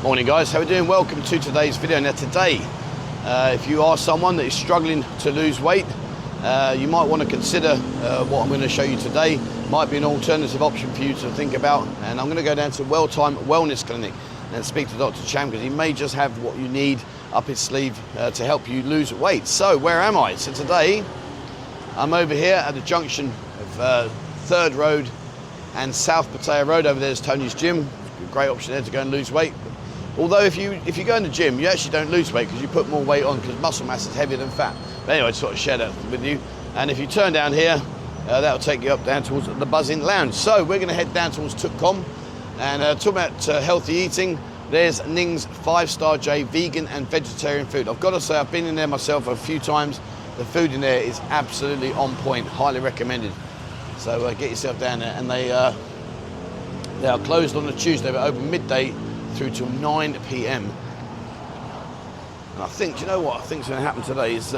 Morning guys, how are we doing? Welcome to today's video. Now today, if you are someone that is struggling to lose weight, you might want to consider what I'm going to show you today. Might be an alternative option for you to think about. And I'm going to go down to Wellthyme Wellness Clinic and speak to Dr. Cham, because he may just have what you need up his sleeve to help you lose weight. So where am I? So today, I'm over here at the junction of 3rd Road and South Pattaya Road. Over there's Tony's gym. A great option there to go and lose weight. Although if you go in the gym, you actually don't lose weight because you put more weight on, because muscle mass is heavier than fat. But anyway, I sort of share that with you. And if you turn down here, that'll take you up down towards the Buzzing Lounge. So we're going to head down towards Tukkom and talk about healthy eating. There's Ning's 5-star J vegan and vegetarian food. I've got to say, I've been in there myself a few times. The food in there is absolutely on point, highly recommended. So get yourself down there. And they are closed on a Tuesday, but open midday through till 9 p.m. And I think, do you know what I think's going to happen today is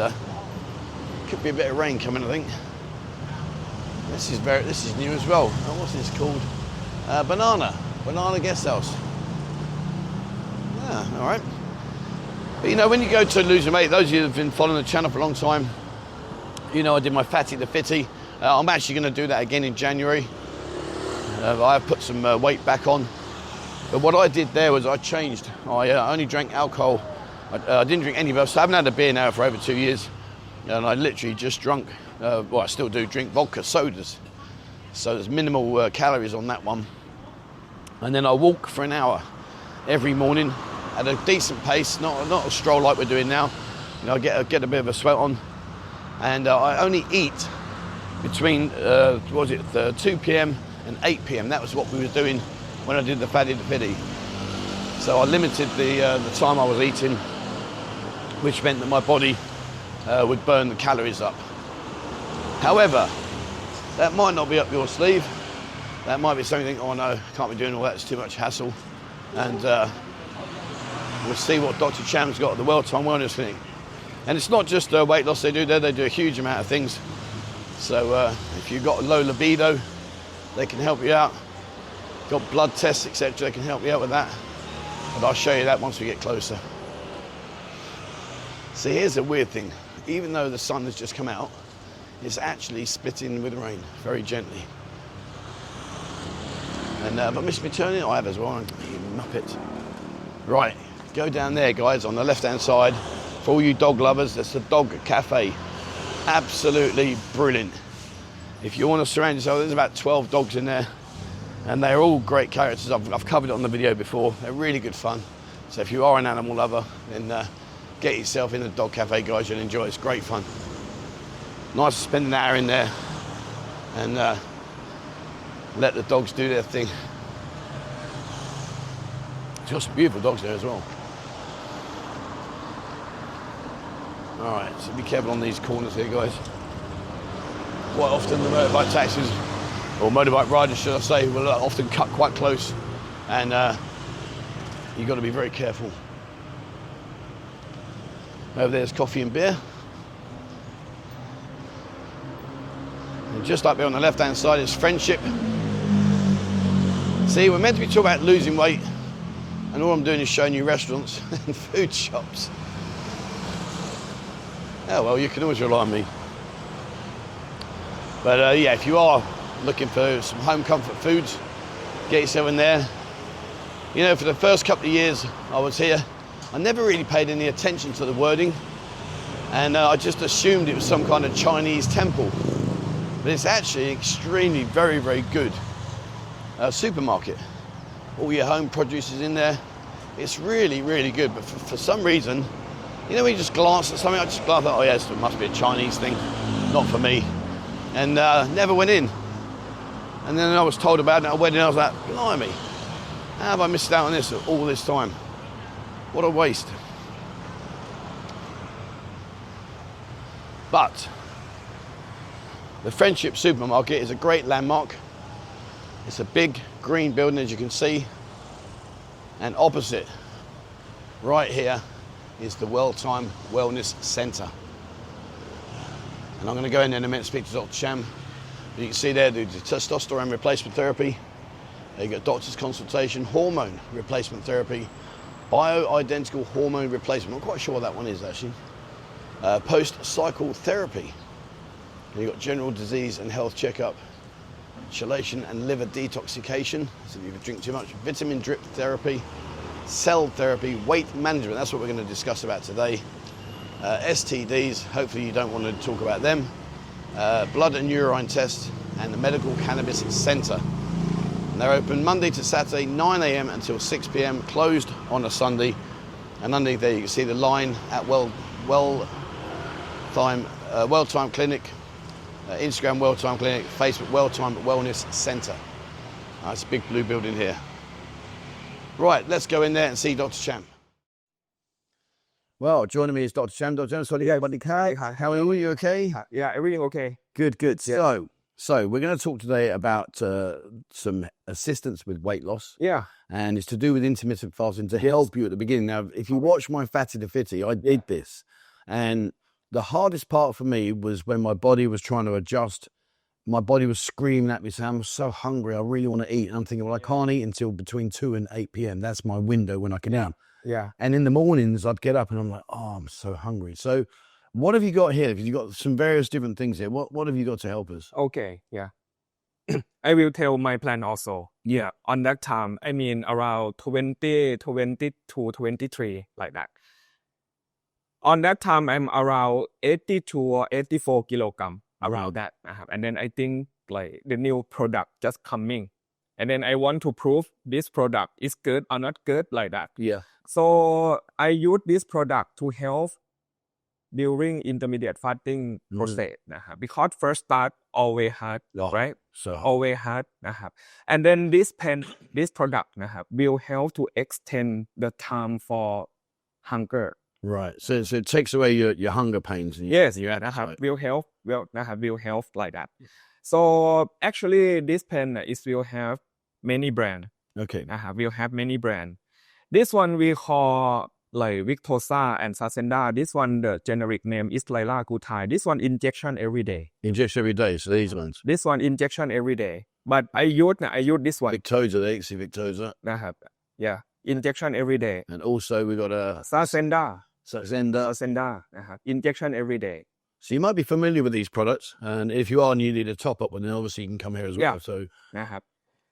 could be a bit of rain coming, I think. This is new as well. Oh, what's this called? Banana Guest House. Yeah, all right. But you know, when you go to losing weight, those of you who've been following the channel for a long time, you know I did my Fatty the Fitty. I'm actually going to do that again in January. I've put some weight back on. But what I did there was I changed. I only drank alcohol. I didn't drink any beer. So I haven't had a beer now for over 2 years. And I literally just drunk, well, I still do drink vodka sodas. So there's minimal calories on that one. And then I walk for an hour every morning at a decent pace, not a stroll like we're doing now. You know, I get a bit of a sweat on. And I only eat between, 2 p.m. and 8 p.m. That was what we were doing when I did the Fatty the Fitty. So I limited the time I was eating, which meant that my body would burn the calories up. However, that might not be up your sleeve. That might be something, oh no, can't be doing all that, it's too much hassle. And we'll see what Dr. Cham's got at the Wellthyme Wellness Clinic. And it's not just weight loss they do there, they do a huge amount of things. So if you've got a low libido, they can help you out. Got blood tests, etc. They can help you out with that. But I'll show you that once we get closer. See, here's a weird thing. Even though the sun has just come out, it's actually spitting with rain, very gently. And have I missed my turning? I have as well, you muppet. Right, go down there, guys, on the left-hand side. For all you dog lovers, that's the dog cafe. Absolutely brilliant. If you want to surround yourself, there's about 12 dogs in there. And they're all great characters. I've covered it on the video before. They're really good fun. So if you are an animal lover, then get yourself in the dog cafe, guys. You'll enjoy it. It's great fun. Nice to spend an hour in there and let the dogs do their thing. It's got some beautiful dogs there as well. All right, so be careful on these corners here, guys. Quite often the motorbike taxis, or motorbike riders, should I say, will often cut quite close, and you've got to be very careful. Over there's coffee and beer. And just up there on the left-hand side is Friendship. See, we're meant to be talking about losing weight, and all I'm doing is showing you restaurants and food shops. Oh, well, you can always rely on me. But yeah, if you are looking for some home comfort foods, get yourself in there. You know, for the first couple of years I was here, I never really paid any attention to the wording, and I just assumed it was some kind of Chinese temple. But it's actually extremely, very, very good supermarket. All your home produce is in there. It's really, really good. But for some reason, you know, when you just glance at something, I just glance at, oh yes, it must be a Chinese thing, not for me. And never went in. And then I was told about it at a wedding, I was like, blimey, how have I missed out on this all this time? What a waste. But the Friendship supermarket is a great landmark. It's a big green building, as you can see. And opposite, right here, is the Wellthyme Wellness Center. And I'm going to go in there in a minute and speak to Dr. Cham. You can see there, the testosterone replacement therapy. You got doctor's consultation, hormone replacement therapy, bioidentical hormone replacement. I'm not quite sure what that one is actually. Post-cycle therapy. And you've got general disease and health checkup, chelation and liver detoxification, so if you drink too much, vitamin drip therapy, cell therapy, weight management, that's what we're going to discuss about today. STDs, hopefully you don't want to talk about them. Blood and urine tests, and the Medical Cannabis Center. And they're open Monday to Saturday, 9 a.m. until 6 p.m, closed on a Sunday. And underneath there you can see the line at Wellthyme Clinic, Instagram Wellthyme Clinic, Facebook Wellthyme Wellness Center. It's a big blue building here. Right, let's go in there and see Dr. Cham. Well, joining me is Dr. Cham. Dr. Cham, sorry, how are you? Okay? Yeah, everything okay. Good. Yeah. So we're going to talk today about some assistance with weight loss. Yeah. And it's to do with intermittent fasting to help you at the beginning. Now, if you watch my Fatty the Fitty, I did this. And the hardest part for me was when my body was trying to adjust. My body was screaming at me saying, I'm so hungry, I really want to eat. And I'm thinking, well, I can't eat until between 2 and 8 p.m. That's my window when I can eat. Yeah. And in the mornings, I'd get up and I'm like, oh, I'm so hungry. So what have you got here? Because you've got some various different things here. What have you got to help us? Okay, yeah. I will tell my plan also. Yeah. On that time, I mean around 20, 22, 23, like that. On that time, I'm around 82 or 84 kilogram, around that. And then I think like the new product just coming. And then I want to prove this product is good or not good, like that. Yeah. So I use this product to help during intermediate fasting process. Because first start always hard, right? So always hard. And then this product will help to extend the time for hunger. Right. So it takes away your hunger pains. Yes, will help like that. So actually this pen will have many brand. Okay. Will have many brand. This one we call like Victoza and Saxenda. This one the generic name is Liraglutide. This one injection every day. Injection every day. So these ones. This one injection every day. But I use this one. Victoza, the XC Victoza. Yeah. Injection every day. And also we got a Saxenda. Injection every day. So you might be familiar with these products, and if you are and you need a top up, well, then obviously you can come here as well. Yeah.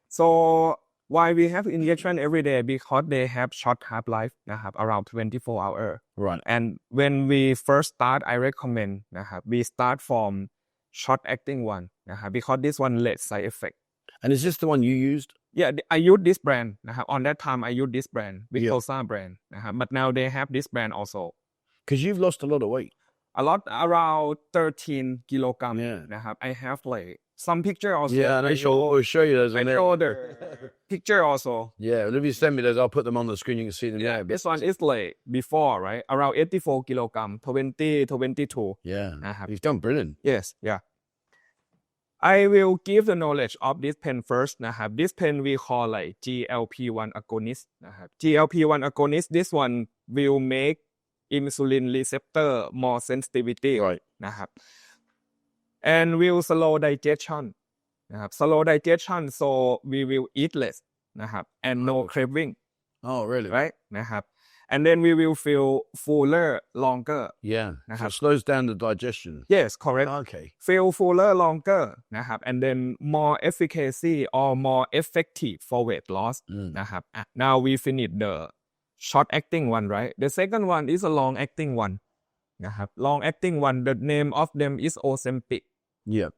So why we have injection every day? Because they have short half-life, around 24 hours. Right. And when we first start, I recommend we start from short-acting one, because this one less side effect. And is this the one you used? Yeah, I use this brand. On that time, I use this brand, Victoza brand. But now they have this brand also. Because you've lost a lot of weight. A lot, around 13 kilograms. Yeah. I have like some picture also. Yeah, and I'll show you those. I show the picture also. Yeah, well, if you send me those, I'll put them on the screen. You can see them. Yeah, this one is like before, right? Around 84 kilograms, 22. Yeah, you've done brilliant. Yes, yeah. I will give the knowledge of this pen first. This pen we call like GLP-1 agonist. GLP-1 agonist, this one will make insulin receptor more sensitivity. Right. And will slow digestion. Slow digestion, so we will eat less. And no craving. Oh, really? Right? And then we will feel fuller longer. Yeah. So it slows down the digestion. Yes, correct. Okay. Feel fuller longer. And then more efficacy or more effective for weight loss. Now we finish the short-acting one, right? The second one is a long-acting one. Long-acting one, the name of them is Ozempic. Yeah.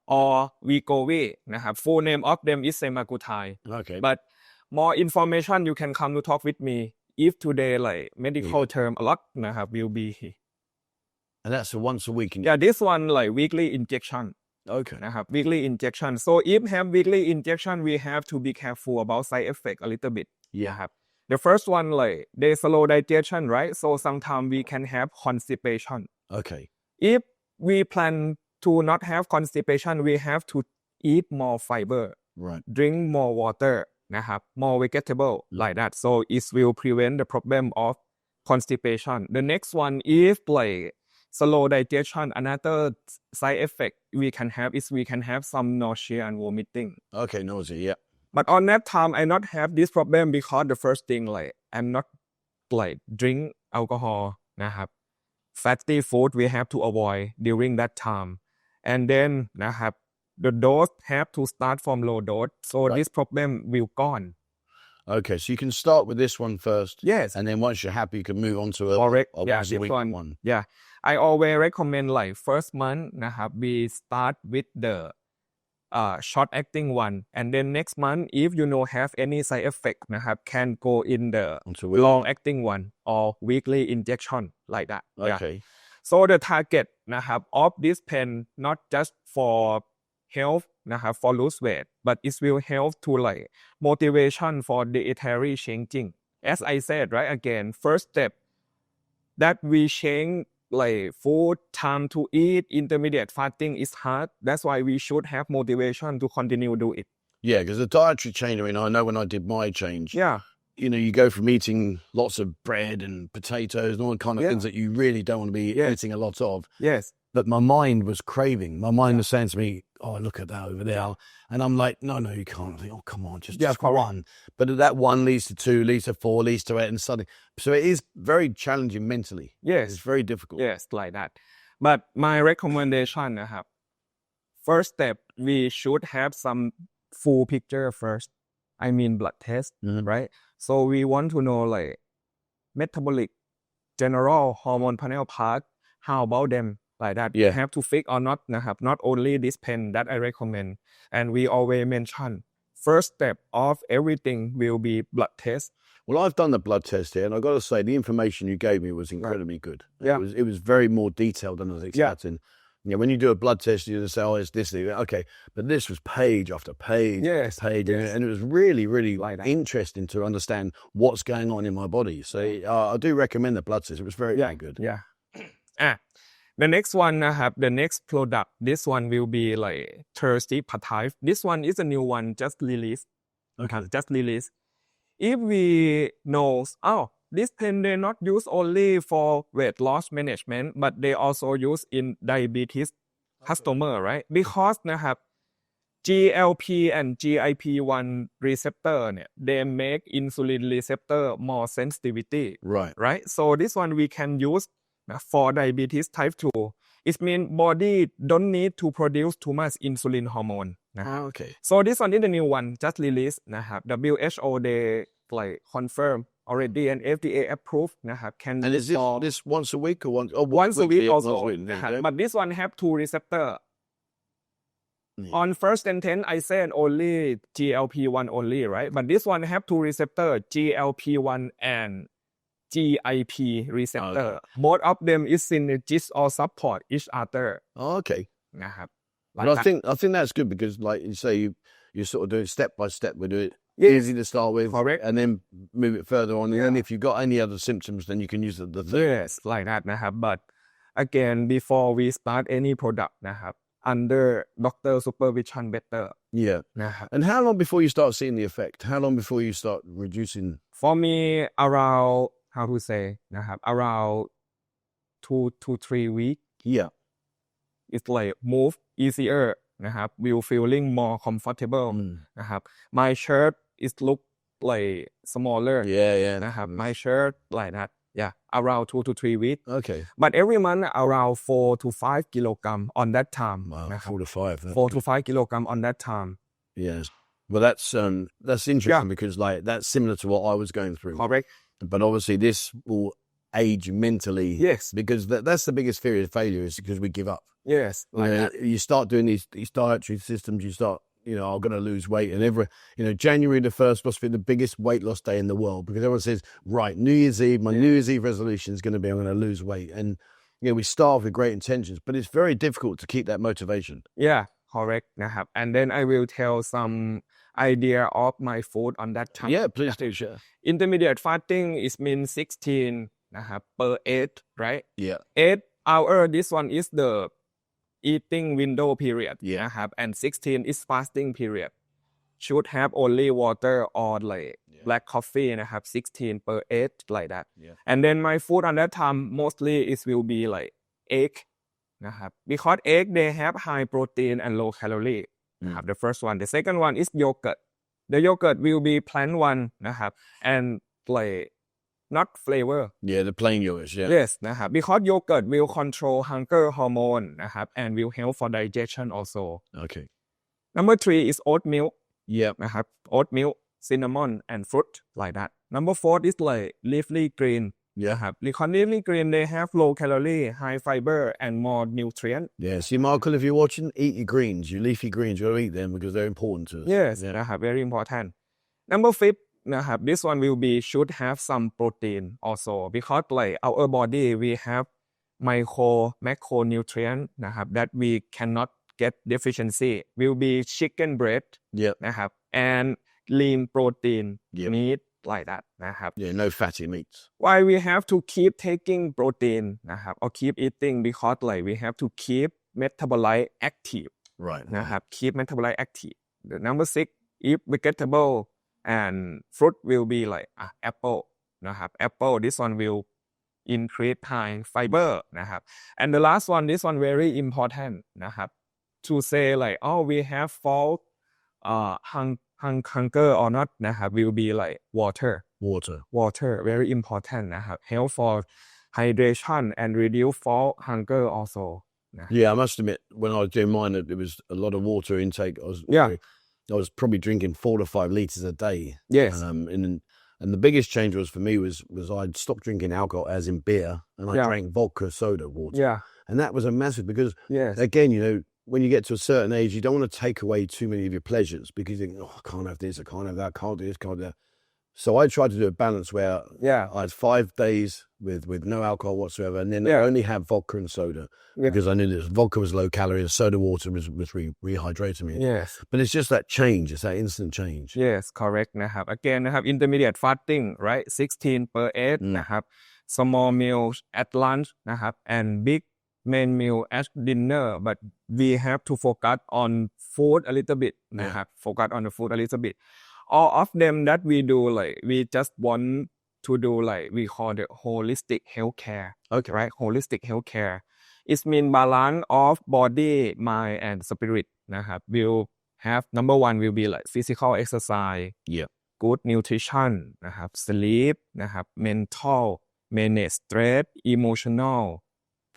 Or Wegovy. Full name of them is semaglutide. Okay. But more information, you can come to talk with me. If today, like medical term, a lot will be. And that's a once a week. Yeah, this one like weekly injection. Okay. Weekly injection. So if have weekly injection, we have to be careful about side effect a little bit. Yeah. The first one, like they slow digestion, right? So sometimes we can have constipation. Okay. If we plan to not have constipation, we have to eat more fiber. Right. Drink more water. More vegetable, like that. So it will prevent the problem of constipation. The next one is like slow digestion. Another side effect we can have is we can have some nausea and vomiting. Okay, nausea, yeah. But on that time, I not have this problem because the first thing, like I'm not like drink alcohol นะครับ fatty food we have to avoid during that time and then นะครับ the dose have to start from low dose so this problem will gone Okay, so you can start with this one first. Yes. And then once you're happy, you can move on to a correct once a this week one. yeah I always recommend like first month นะครับ we start with the short acting one and then next month if you know have any side effect นะครับ can go in the Onto long acting one or weekly injection like that Okay. so the target นะครับ of this pen not just for health นะครับ for lose weight but it will help to like motivation for dietary changing as I said right again first step that we change like food time to eat intermittent fasting is hard that's why we should have motivation to continue do it Yeah, because the dietary change, I mean, I know when I did my change, you know, you go from eating lots of bread and potatoes and all the kind of things that you really don't want to be eating a lot of. Yes. But my mind was craving. My mind was saying to me, oh, look at that over there. And I'm like, no, you can't. I think, oh, come on, just one. But that one leads to two, leads to four, leads to eight, and suddenly. So it is very challenging mentally. Yes. It's very difficult. Yes, like that. But my recommendation นะครับ first step we should have some full picture first I mean blood test right so we want to know like metabolic general hormone panel part how about them like that you have to fix or not นะครับ not only this pen that I recommend and we always mention first step of everything will be blood test Well, I've done the blood test here, and I've got to say, the information you gave me was incredibly good. Yeah. It was very more detailed than I was expecting. You know, when you do a blood test, you just say, oh, it's this thing. Okay. But this was page after page after page. And it was really, really like interesting to understand what's going on in my body. So I do recommend the blood test. It was very, very good. Yeah. The next one นะครับ the next product this one will be like thirsty pad thai this one is a new one just released just released if we know this pen they not use only for weight loss management but they also use in diabetes customer right because นะครับ GLP and GIP1 receptor เนี่ย they make insulin receptor more sensitivity right so this one we can use for diabetes type 2 it means body don't need to produce too much insulin hormone Okay. so this one is the new one just released นะครับ WHO they like confirm already and FDA approved นะครับ can and is this once a week or once a week also but this one have two receptor on first and 10 I said only GLP1 only right but this one have two receptor GLP1 and GIP receptor both of them is synergist or support each other okay นะครับ but I think that's good because like you say you sort of do it step by step we do it easy to start with and then move it further on and then if you've got any other symptoms then you can use the yes like that นะครับ but again before we start any product นะครับ under doctor supervision betterนะครับ and how long before you start seeing the effect how long before you start reducing for me around how to say นะครับ around 2 to 3 weeks it's like move easier นะครับ will feeling more comfortable นะครับ my shirt is look like smaller นะครับ my shirt like that around 2 to 3 weeks okay but every month around 4 to 5 kilogram on that time 4 to 5 4 to 5 kilogram on that time yes well that's interesting because like that's similar to what I was going through correct but obviously this will age mentally because that's the biggest fear of failure is because we give up you start doing these dietary systems you start you know I'm going to lose weight and January the 1st must be the biggest weight loss day in the world because everyone says right New Year's Eve my New Year's Eve resolution is going to be I'm going to lose weight and we start with great intentions but it's very difficult to keep that motivation correct นะครับ and then I will tell some idea of my food on that time please do share intermittent fasting is mean 16 นะครับ per 8 right 8 hour this one is the eating window period นะครับ and 16 is fasting period should have only water or like black coffee นะครับ 16 per 8 like that and then my food on that time mostly it will be like egg นะครับ because egg they have high protein and low calorie นะครับ the first one the second one is yogurt the yogurt will be plant one นะครับ and like not flavor Yeah, the plain yogurt, yeah. yes นะครับ because yogurt will control hunger hormone นะครับ and will help for digestion also Okay. number 3 is oat milk Yep. นะครับ oat milk cinnamon and fruit like that number 4 is like leafy green Yeah. นะครับ because leafy green they have low calorie high fiber and more nutrient Yeah. See, Michael, if you're watching, eat your greens, your leafy greens. You got to eat them because they're important to us. yes Yeah. นะครับ very important number 5 นะครับ this one will be should have some protein also because like our body we have macronutrient นะครับ that we cannot get deficiency will be chicken breast Yep. นะครับ and lean protein Yep. meat like that นะครับ Yeah. No fatty meats. why we have to keep taking protein นะครับ or keep eating because like we have to keep metabolite active Right. นะครับ keep metabolite active the number 6 if vegetable and fruit will be like apple นะครับ apple this one will increase high fiber นะครับ and the last one this one very important นะครับ to say like oh we have false hunger or not นะครับ will be like water very important นะครับ help for hydration and reduce false hunger also นะ Yeah, I must admit, when I was doing mine, it was a lot of water intake. I was probably drinking 4 to 5 liters a day. yes And the biggest change for me was I'd stopped drinking alcohol, as in beer, and I drank vodka soda water. yeah And that was a massive, because yes again, when you get to a certain age, you don't want to take away too many of your pleasures because you think, oh, I can't have this, I can't have that, I can't do this, can't do that. So I tried to do a balance where yeah I had 5 days with no alcohol whatsoever, and then only have vodka and soda because I knew this vodka was low calorie and soda water was rehydrating me. yes But it's just that change, it's that instant change. yes correct นะครับ again นะครับ intermediate fasting right 16 per 8นะครับ small meals at lunch นะครับ and big main meal at dinner but we have to focus on food a little bit นะครับ focus on the food a little bit all of them that we do like we just want to do like we call the holistic healthcare Okay. right holistic healthcare it mean balance of body mind and spirit นะครับ will have number 1 will be like physical exercise Yeah. good nutrition นะครับ sleep นะครับ mental manage stress emotional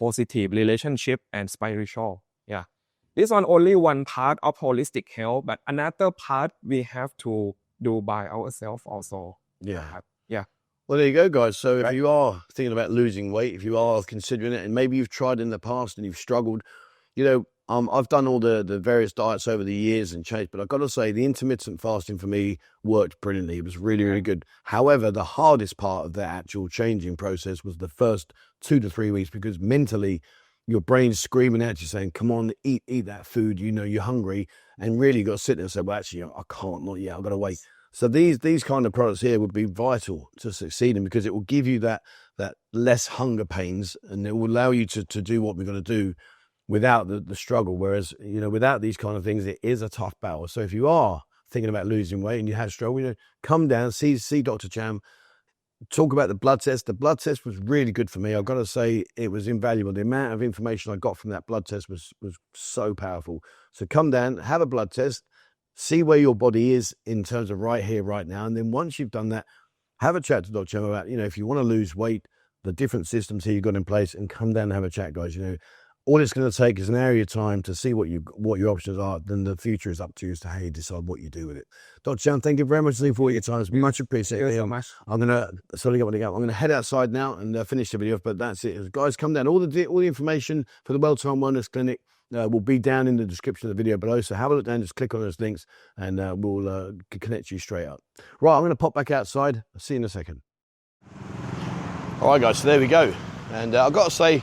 positive relationship and spiritual yeah this one only one part of holistic health but another part we have to do by ourselves also Yeah. นะครับ yeah Well, there you go, guys. So if Right. you are thinking about losing weight, if you are considering it, and maybe you've tried in the past and you've struggled, I've done all the various diets over the years and changed, but I've got to say the intermittent fasting for me worked brilliantly. It was really, really good. However, the hardest part of the actual changing process was the first 2 to 3 weeks, because mentally your brain's screaming at you saying, come on, eat that food. You're hungry, and really you got to sit there and say, well, actually, I can't, not yet. I've got to wait. So these kind of products here would be vital to succeeding, because it will give you that less hunger pains, and it will allow you to do what we're going to do without the struggle. Whereas, without these kind of things, it is a tough battle. So if you are thinking about losing weight and you have struggle, come down, see Dr. Cham, talk about the blood test. The blood test was really good for me. I've got to say it was invaluable. The amount of information I got from that blood test was so powerful. So come down, have a blood test, see where your body is in terms of right here, right now. And then once you've done that, have a chat to Dr. Cham about, if you want to lose weight, the different systems here you've got in place, and come down and have a chat, guys. All it's going to take is an area of time to see what your options are. Then the future is up to you as to how you decide what you do with it. Dr. Cham, thank you very much for your time. It's much appreciated. Thank you so much. I'm going to head outside now and finish the video, but that's it. Guys, come down. All the information for the Wellthyme Wellness Clinic will be down in the description of the video below. So have a look down, just click on those links, and we'll connect you straight up. Right, I'm going to pop back outside. I'll see you in a second. All right, guys, so there we go. And I've got to say,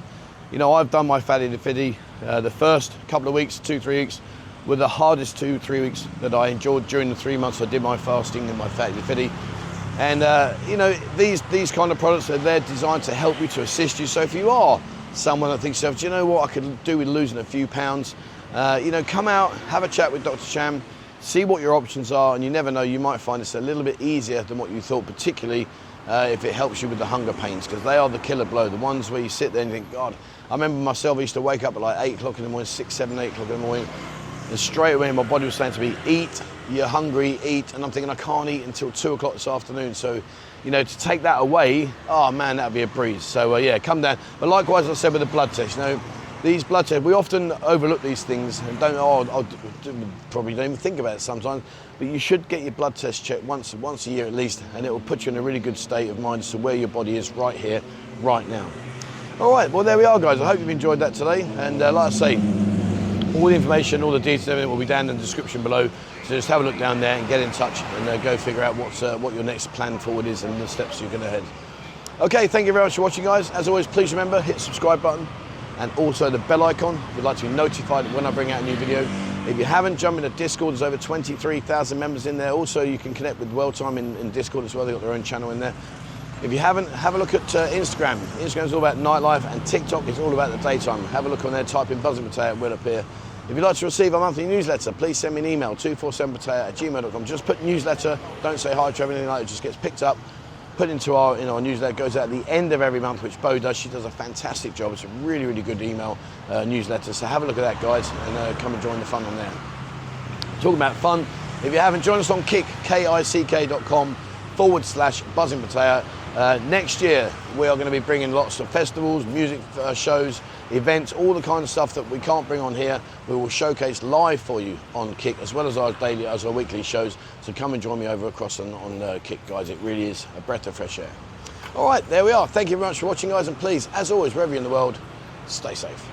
I've done my fatty to fitty. The first couple of weeks, 2-3 weeks, were the hardest 2-3 weeks that I enjoyed during the 3 months I did my fasting and my fatty to fitty. And these kind of products are there designed to help you, to assist you. So if you are someone that thinks, do you know what I could do with losing a few pounds? Come out, have a chat with Dr. Cham, see what your options are, and you never know, you might find it's a little bit easier than what you thought, particularly if it helps you with the hunger pains, because they are the killer blow. The ones where you sit there and you think, God, I remember myself, I used to wake up at like 8 o'clock in the morning, 6, 7, 8 o'clock in the morning, and straight away my body was saying to me, eat, you're hungry, eat, and I'm thinking I can't eat until 2 o'clock this afternoon. So you know, to take that away, oh man, that'd be a breeze. So yeah, come down. But likewise, as I said with the blood test, you know, these blood tests, we often overlook these things and probably don't even think about it sometimes, but you should get your blood test checked once a year at least, and it will put you in a really good state of mind as to where your body is right here, right now. All right, well, there we are, guys. I hope you've enjoyed that today. And like I say, all the information, all the details, everything will be down in the description below. So just have a look down there and get in touch and go figure out what your next plan forward is and the steps you're going to head. Okay, thank you very much for watching, guys. As always, please remember, hit the subscribe button and also the bell icon if you'd like to be notified when I bring out a new video. If you haven't, jump into Discord. There's over 23,000 members in there. Also, you can connect with Wellthyme in Discord as well. They've got their own channel in there. If you haven't, have a look at Instagram. Instagram's all about nightlife, and TikTok is all about the daytime. Have a look on there, type in Buzzing Pattaya, it will appear. If you'd like to receive our monthly newsletter, please send me an email, 247pattaya@gmail.com. Just put newsletter, don't say hi to everything like that, it just gets picked up, put into our newsletter, goes out at the end of every month, which Bo does. She does a fantastic job. It's a really, really good email newsletter. So have a look at that, guys, and come and join the fun on there. Talking about fun, if you haven't, join us on Kick, kick.com/Buzzing Pattaya. Next year, we are going to be bringing lots of festivals, music shows, events, all the kind of stuff that we can't bring on here. We will showcase live for you on Kick, as well as our weekly shows. So come and join me over across on Kick, guys. It really is a breath of fresh air. All right, there we are. Thank you very much for watching, guys. And please, as always, wherever you're in the world, stay safe.